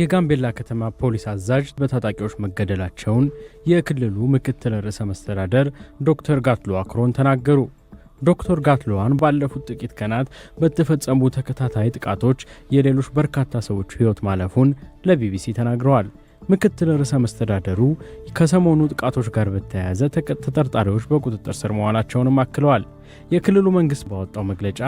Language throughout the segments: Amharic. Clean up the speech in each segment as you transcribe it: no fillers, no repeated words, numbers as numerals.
የጋምቤላ ከተማ ፖሊስ አዛዥ በታጣቂዎች መገደላቸውን የክልሉ ምክትል ርዕሰ መስተዳደር ዶክተር ጋትሎ አክሮን ተናገሩ። ዶክተር ጋትሎዋን ባለፉት ጥቂት ቀናት በተፈጸሙ ተከታታይ ጥቃቶች የሌሎች በርካታ ሰዎች ሕይወት ማለፉን ለቢቢሲ ተናግረዋል። ምክትል ርዕሰ መስተዳደሩ ከሰሞኑ ጥቃቶች ጋር በተያያዘ ተጠርጣሪዎች በቁጥጥር ስር መዋላቸውንም አክለዋል። የክልሉ መንግስት ባወጣው መግለጫ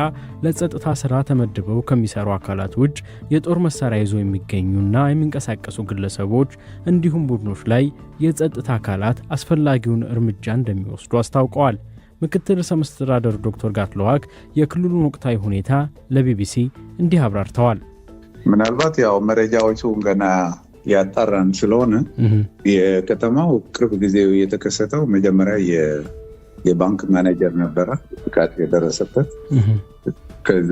ለጸጥታ ሥራ ተመድበው ከሚሰሩ አካላት ውጭ የጦር መሳሪያ ይዘው የሚገኙና የሚንቀሳቀሱ ግለሰቦች እንዲሁም ቡድኖች ላይ የጸጥታ አካላት አስፈላጊውን እርምጃ እንደሚወስዱ አስታውቀዋል። ምክትል ርዕሰ መስተዳደሩ ዶክተር ጋትሎዋክ የክልሉን ወቅታዊ ሁኔታ ለቢቢሲ እንዲህ አብራርተዋል። ምናልባት ያው መረጃዎቹ ገና ያጣራን ስለሆነ የከተማው ቅርብ ጊዜ የተከሰተው መጀመሪያ የባንክ ማኔጀር ነበረ ጥቃት የደረሰበት። ከዛ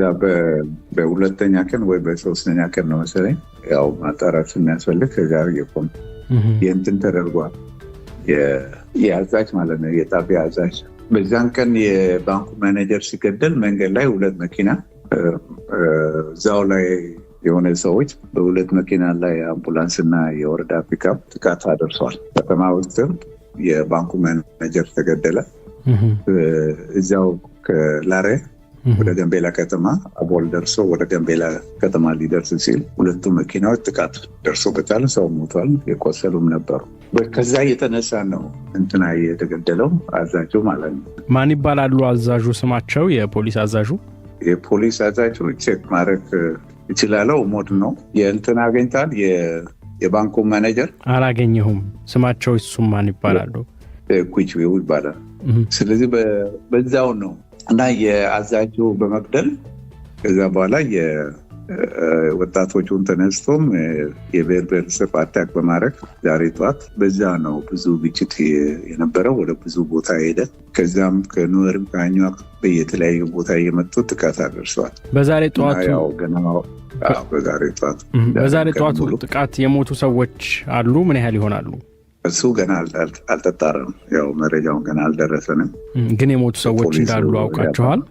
በሁለተኛ ቀን ወይ በሶስተኛ ቀን ነው መሰለኝ ያው ማጣራት የሚያስፈልግ ከዛ የቆም የእንትን ተደርጓል። የአዛዥ ማለት ነው የጣቢያ አዛዥ። በዛን ቀን የባንኩ ማኔጀር ሲገደል መንገድ ላይ ሁለት መኪና እዛው ላይ የሆነ ሰዎች በሁለት መኪና ላይ አምቡላንስ እና የወረዳ ፒካፕ ጥቃት አደርሰዋል። ከተማ ውስጥም የባንኩ ማኔጀር ተገደለ። እዛው ከላሬ ወደ ገንቤላ ከተማ አቦል ደርሶ ወደ ገንቤላ ከተማ ሊደርስ ሲል ሁለቱ መኪናዎች ጥቃት ደርሶበታል። ሰው ሞቷል፣ የቆሰሉም ነበሩ። ከዛ የተነሳ ነው እንትና የተገደለው አዛዡ ማለት ነው። ማን ይባላሉ አዛዡ? ስማቸው የፖሊስ አዛዡ የፖሊስ አዛዡ ቼክ ማድረግ ይችላለው። ሞድ ነው የእንትን አገኝታል። የባንኩ ማኔጀር አላገኘሁም። ስማቸው እሱም ማን ይባላሉ? ኩቺው ይባላል። ስለዚህ በዛው ነው እና የአዛዡ በመግደል ከዛ በኋላ የወጣቶቹን ተነስቶም የብሔር ብሔረሰብ አታክ በማድረግ ዛሬ ጠዋት በዛ ነው ብዙ ግጭት የነበረው። ወደ ብዙ ቦታ ሄደ። ከዛም ከኑዌርም ከአኟክ በየተለያዩ ቦታ እየመጡ ጥቃት አደርሰዋል። በዛሬ ጠዋቱ በዛሬ ጠዋቱ ጥቃት የሞቱ ሰዎች አሉ። ምን ያህል ይሆናሉ? እሱ ገና አልተጣራም። ያው መረጃውን ገና አልደረሰንም። ግን የሞቱ ሰዎች እንዳሉ አውቃቸዋል?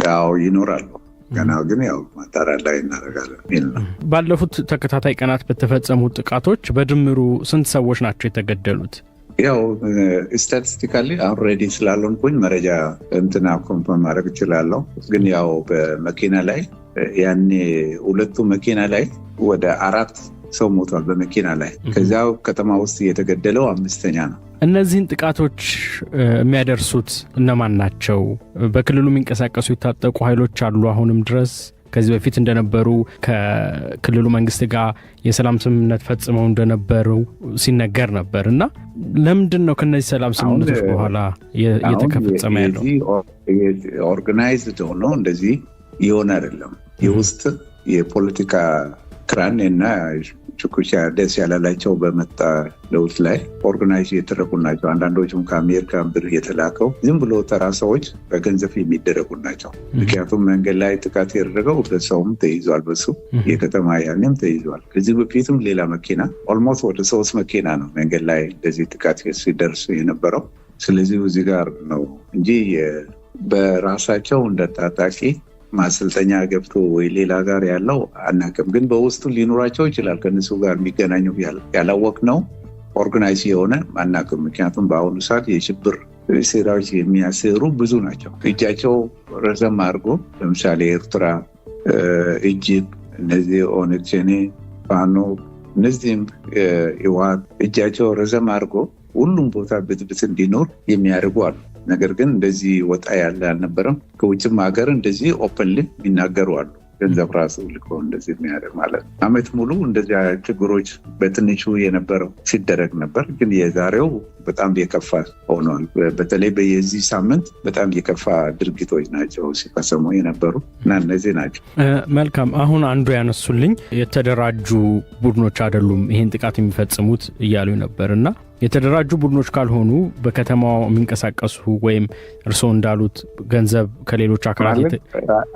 ያው ይኖራሉ ገና፣ ግን ያው ማጣራት ላይ እናደርጋለን የሚል ነው። ባለፉት ተከታታይ ቀናት በተፈጸሙ ጥቃቶች በድምሩ ስንት ሰዎች ናቸው የተገደሉት? ያው ስታቲስቲካሊ አልሬዲ ስላልሆንኩኝ መረጃ እንትና ኮንፈርም ማድረግ እችላለሁ። ግን ያው በመኪና ላይ ያኔ ሁለቱ መኪና ላይ ወደ 4 ሰው ሞቷል በመኪና ላይ። ከዛው ከተማ ውስጥ የተገደለው 5ኛ ነው። እነዚህን ጥቃቶች የሚያደርሱት እነማን ናቸው? በክልሉ የሚንቀሳቀሱ የታጠቁ ኃይሎች አሉ አሁንም ድረስ? ከዚህ በፊት እንደነበሩ ከክልሉ መንግስት ጋር የሰላም ስምምነት ፈጽመው እንደነበሩ ሲነገር ነበር እና ለምንድን ነው ከነዚህ ሰላም ስምምነቶች በኋላ እየተፈጸመ ያለው? ኦርጋናይዝድ ሆኖ እንደዚህ ይሆን አይደለም። የውስጥ የፖለቲካ ክራን እና ችኩቻ ደስ ያላላቸው በመጣ ለውጥ ላይ ኦርጋናይዝ የተደረጉ ናቸው። አንዳንዶቹም ከአሜሪካ ብር የተላከው ዝም ብሎ ተራ ሰዎች በገንዘብ የሚደረጉ ናቸው። ምክንያቱም መንገድ ላይ ጥቃት ያደረገው በሰውም ተይዟል፣ በሱ የከተማ ያኔም ተይዟል። ከዚህ በፊትም ሌላ መኪና ኦልሞስት ወደ 3 መኪና ነው መንገድ ላይ እንደዚህ ጥቃት ሲደርስ የነበረው። ስለዚህ እዚህ ጋር ነው እንጂ በራሳቸው እንደ ታጣቂ ማሰልጠኛ ገብቶ ወይ ሌላ ጋር ያለው አናውቅም። ግን በውስጡ ሊኖራቸው ይችላል ከነሱ ጋር የሚገናኙ ያላወቅ ነው ኦርጋናይዝ የሆነ አናውቅም። ምክንያቱም በአሁኑ ሰዓት የሽብር ሴራዎች የሚያሰሩ ብዙ ናቸው። እጃቸው ረዘም አድርጎ ለምሳሌ ኤርትራ፣ ኢጅፕት፣ እነዚህ ኦነግ ሸኔ፣ ፋኖ፣ እነዚህም ህወሓት እጃቸው ረዘም አድርጎ ሁሉም ቦታ ብጥብጥ እንዲኖር የሚያደርጉ አሉ። ነገር ግን እንደዚህ ወጣ ያለ አልነበረም። ከውጭም ሀገር እንደዚህ ኦፕንሊ የሚናገሩ አሉ። ገንዘብ ራሱ ልኮ እንደዚህ የሚያደርግ ማለት ነው። አመት ሙሉ እንደዚያ ችግሮች በትንሹ የነበረው ሲደረግ ነበር። ግን የዛሬው በጣም የከፋ ሆኗል። በተለይ በየዚህ ሳምንት በጣም የከፋ ድርጊቶች ናቸው ሲፈጸሙ የነበሩ እና እነዚህ ናቸው። መልካም። አሁን አንዱ ያነሱልኝ የተደራጁ ቡድኖች አይደሉም ይህን ጥቃት የሚፈጽሙት እያሉ ነበር እና የተደራጁ ቡድኖች ካልሆኑ በከተማው የሚንቀሳቀሱ ወይም እርስዎ እንዳሉት ገንዘብ ከሌሎች አካላት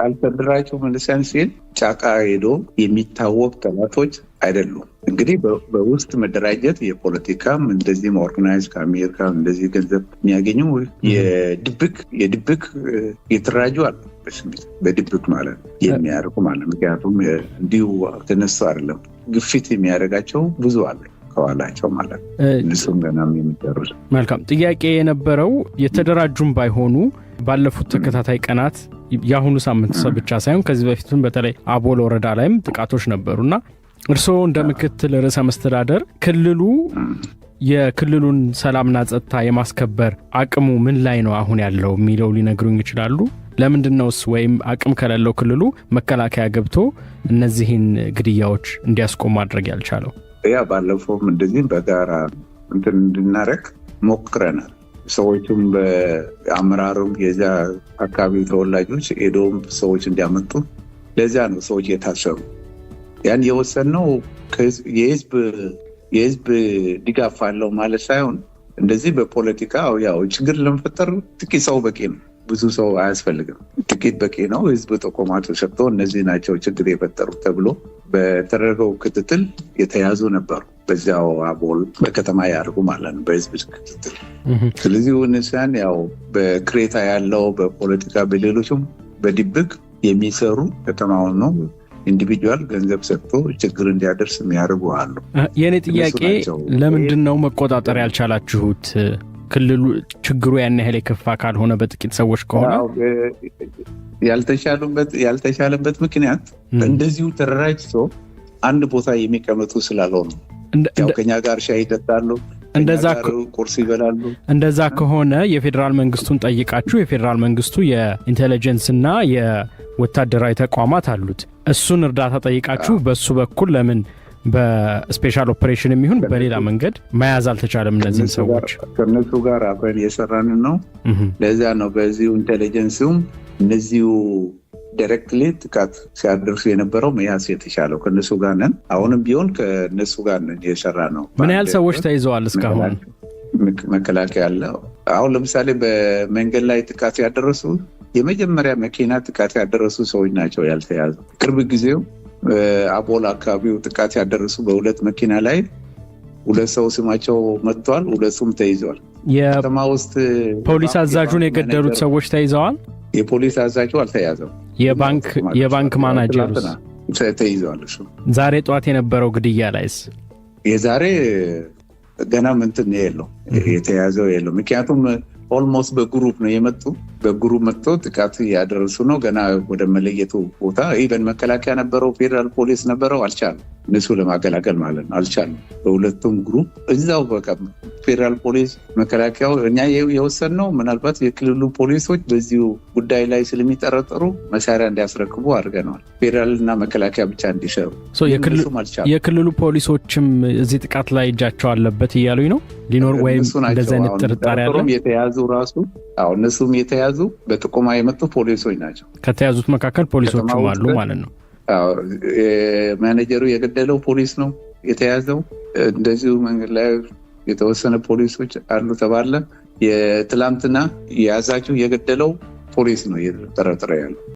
አልተደራጁ መልሰን ሲል ጫካ ሄዶ የሚታወቅ ጠላቶች አይደሉም። እንግዲህ በውስጥ መደራጀት የፖለቲካም እንደዚህ ኦርጋናይዝ ከአሜሪካ እንደዚህ ገንዘብ የሚያገኙ የድብቅ የተደራጁ አሉ። በድብቅ ማለት የሚያደርጉ ማለት ምክንያቱም እንዲሁ ተነሱ አይደለም። ግፊት የሚያደርጋቸው ብዙ አሉ ከኋላቸው ማለት ነው። እነሱም ገና የሚደርሱ መልካም ጥያቄ የነበረው የተደራጁም ባይሆኑ ባለፉት ተከታታይ ቀናት የአሁኑ ሳምንት ብቻ ሳይሆን ከዚህ በፊትም በተለይ አቦል ወረዳ ላይም ጥቃቶች ነበሩና እርስዎ እንደ ምክትል ርዕሰ መስተዳደር ክልሉ የክልሉን ሰላምና ጸጥታ የማስከበር አቅሙ ምን ላይ ነው አሁን ያለው የሚለው ሊነግሩኝ ይችላሉ? ለምንድነውስ ወይም አቅም ከሌለው ክልሉ መከላከያ ገብቶ እነዚህን ግድያዎች እንዲያስቆም ማድረግ ያልቻለው? ያ ባለፈውም እንደዚህ በጋራ እንድናረግ ሞክረናል። ሰዎቹም በአመራሩም የዛ አካባቢ ተወላጆች ሄዶም ሰዎች እንዲያመጡ ለዚያ ነው ሰዎች የታሰሩ። ያን የወሰነው የህዝብ ድጋፍ አለው ማለት ሳይሆን እንደዚህ በፖለቲካ ያው ችግር ለመፈጠር ጥቂት ሰው በቂ ነው፣ ብዙ ሰው አያስፈልግም። ጥቂት በቂ ነው። ህዝብ ጥቆማ ተሰጥቶ እነዚህ ናቸው ችግር የፈጠሩት ተብሎ በተደረገው ክትትል የተያዙ ነበሩ። በዚያው አቦል በከተማ ያርጉ ማለት ነው በህዝብ ክትትል። ስለዚህ ውንሳን ያው በክሬታ ያለው በፖለቲካ በሌሎችም በድብቅ የሚሰሩ ከተማውን ነው ኢንዲቪጁዋል ገንዘብ ሰጥቶ ችግር እንዲያደርስ የሚያደርጉ አሉ። የኔ ጥያቄ ለምንድን ነው መቆጣጠር ያልቻላችሁት? ክልሉ ችግሩ ያን ያህል የከፋ ካልሆነ በጥቂት ሰዎች ከሆነ ያልተቻለበት ምክንያት እንደዚሁ ተደራጅቶ አንድ ቦታ የሚቀመጡ ስላልሆኑ ያው ከኛ ጋር ሻይ ይጠጣሉ፣ ቁርስ ይበላሉ። እንደዛ ከሆነ የፌዴራል መንግስቱን ጠይቃችሁ የፌዴራል መንግስቱ የኢንቴሊጀንስ እና የወታደራዊ ተቋማት አሉት፣ እሱን እርዳታ ጠይቃችሁ በሱ በኩል ለምን በስፔሻል ኦፕሬሽን የሚሆን በሌላ መንገድ መያዝ አልተቻለም? እነዚህን ሰዎች ከነሱ ጋር አብረን እየሰራን ነው። ለዚያ ነው በዚሁ ኢንቴሊጀንስም እነዚሁ ዳይሬክትሊ ጥቃት ሲያደርሱ የነበረው መያዝ የተቻለው ከነሱ ጋር ነን። አሁንም ቢሆን ከነሱ ጋር ነን እየሰራ ነው። ምን ያህል ሰዎች ተይዘዋል እስካሁን? መከላከያ አለ። አሁን ለምሳሌ በመንገድ ላይ ጥቃት ያደረሱ የመጀመሪያ መኪና ጥቃት ያደረሱ ሰዎች ናቸው ያልተያዙ። ቅርብ ጊዜው አቦል አካባቢው ጥቃት ያደረሱ በሁለት መኪና ላይ ሁለት ሰው ስማቸው መጥቷል፣ ሁለቱም ተይዘዋል። ከተማ ውስጥ ፖሊስ አዛዡን የገደሉት ሰዎች ተይዘዋል። የፖሊስ አዛዡ አልተያዘም። የባንክ ማናጀሩ ተይዘዋል። ዛሬ ጠዋት የነበረው ግድያ ላይስ? የዛሬ ገና ምንትን የለው የተያዘው የለው። ምክንያቱም ኦልሞስት በግሩፕ ነው የመጡ። በግሩፕ መጥቶ ጥቃት ያደረሱ ነው። ገና ወደ መለየቱ ቦታ ኢቨን መከላከያ ነበረው፣ ፌዴራል ፖሊስ ነበረው፣ አልቻሉም። እነሱ ለማገላገል ማለት ነው አልቻሉም። በሁለቱም ግሩፕ እዛው በቃ ፌዴራል ፖሊስ መከላከያው እኛ የወሰንነው ምናልባት የክልሉ ፖሊሶች በዚሁ ጉዳይ ላይ ስለሚጠረጠሩ መሳሪያ እንዲያስረክቡ አድርገነዋል። ፌዴራልና መከላከያ ብቻ እንዲሰሩ። የክልሉ ፖሊሶችም እዚህ ጥቃት ላይ እጃቸው አለበት እያሉኝ ነው ሊኖር ወይም እንደዚህ አይነት ጥርጣሬ አለ? የተያዙ ራሱ እነሱም የተያዙ በጥቆማ የመጡ ፖሊሶች ናቸው። ከተያዙት መካከል ፖሊሶችም አሉ ማለት ነው። ማኔጀሩ የገደለው ፖሊስ ነው የተያዘው። እንደዚሁ መንገድ ላይ የተወሰነ ፖሊሶች አሉ ተባለ። የትላንትና የያዛቸው የገደለው ፖሊስ ነው እየተጠረጠረ ያለው።